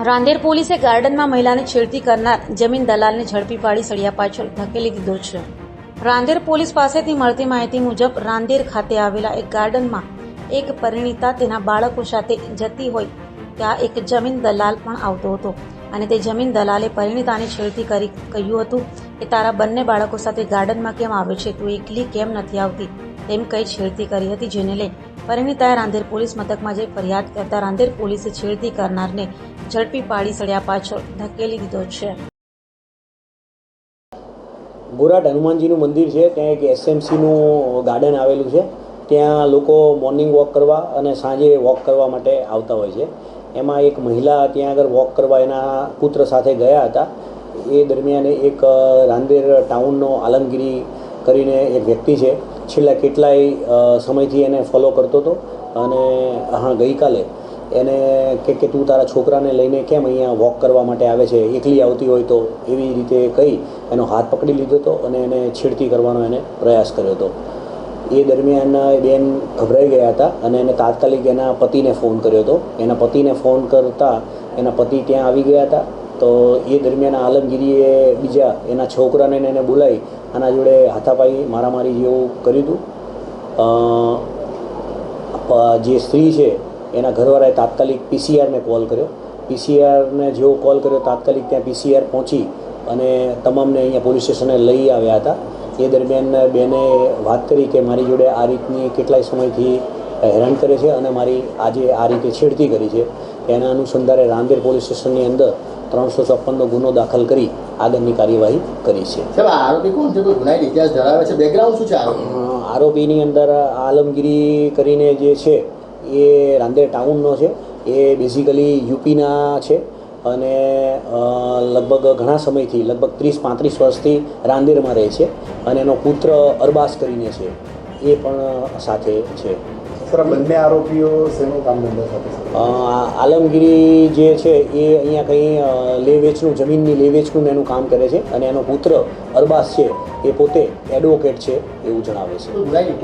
રાંદેર પોલીસે ગાર્ડનમાં મહિલાને છેડતી કરનાર જમીન દલાલને ઝડપી પાડી સળિયા પાછળ ધકેલી દીધો છે. રાંદેર પોલીસ પાસેથી મળતી માહિતી મુજબ રાંદેર ખાતે આવેલા એક ગાર્ડનમાં એક પરિણીતા તેના બાળકો સાથે જતી હોય ત્યાં એક જમીન દલાલ પણ આવતો હતો અને તે જમીન દલાલે પરિણીતાને છેડતી કરી કહ્યું હતું કે તારા બંને બાળકો સાથે ગાર્ડનમાં કેમ આવે છે, તું એકલી કેમ નથી આવતી તેમ કહી છેડતી કરી હતી, જેને લઈ પરિણીતાએ રાંદેર પોલીસ મથકમાં જઈ ફરિયાદ કરતા રાંદેર પોલીસે છેડતી કરનારને ઝડપી પાડી સળિયા પાછળ ધકેલી દીધો છે. બોરાટ હનુમાનજીનું મંદિર છે, ત્યાં એક એસએમસીનું ગાર્ડન આવેલું છે. ત્યાં લોકો મોર્નિંગ વોક કરવા અને સાંજે વોક કરવા માટે આવતા હોય છે. એમાં એક મહિલા ત્યાં આગળ વોક કરવા એના પુત્ર સાથે ગયા હતા. એ દરમિયાન એક રાંદેર ટાઉનનો આલમગીરી કરીને એક વ્યક્તિ છે, છેલ્લા કેટલાય સમયથી એને ફોલો કરતો હતો અને ગઈકાલે એને કે તું તારા છોકરાને લઈને કેમ અહીંયા વોક કરવા માટે આવે છે, એકલી આવતી હોય તો, એવી રીતે કહી એનો હાથ પકડી લીધો હતો અને એને છેડતી કરવાનો એને પ્રયાસ કર્યો હતો. એ દરમિયાન બેન ગભરાઈ ગયા હતા અને એને તાત્કાલિક એના પતિને ફોન કર્યો હતો. એના પતિને ફોન કરતાં એના પતિ ત્યાં આવી ગયા હતા. તો એ દરમિયાન આલમગીરીએ બીજા એના છોકરાને એને બોલાવી આના જોડે હાથાપાઈ મારામારી જેવું કર્યું હતું. જે સ્ત્રી છે એના ઘરવાળાએ તાત્કાલિક પીસીઆરને કોલ કર્યો. પીસીઆરને જેવો કોલ કર્યો તાત્કાલિક ત્યાં પીસીઆર પહોંચી અને તમામને અહીંયા પોલીસ સ્ટેશને લઈ આવ્યા હતા. એ દરમિયાન બેને વાત કરી કે મારી જોડે આ રીતની કેટલાય સમયથી હેરાન કરે છે અને મારી આજે આ રીતે છેડતી કરી છે. એના અનુસંધાને રાંદેર પોલીસ સ્ટેશનની અંદર 354નો ગુનો દાખલ કરી આગળની કાર્યવાહી કરી છે. આરોપી કોણ છે? કોઈ ગુનાહિત ઇતિહાસ ધરાવે છે? બેકગ્રાઉન્ડ શું છે આરોપીની અંદર આલમગીરી કરીને જે છે એ રાંદેર ટાઉનનો છે. એ બેઝિકલી યુપીના છે અને લગભગ ઘણા સમયથી લગભગ 30-35 વર્ષથી રાંદેરમાં રહે છે અને એનો પુત્ર અરબાસ કરીને છે, એ પણ સાથે છે. સર, બંને આરોપીઓ શેનું કામ ધંધા સાથે? આલમગીરી જે છે એ અહીંયા કંઈ લે વેચનું, જમીનની લે વેચનું એનું કામ કરે છે અને એનો પુત્ર અરબાસ છે એ પોતે એડવોકેટ છે એવું જણાવે છે.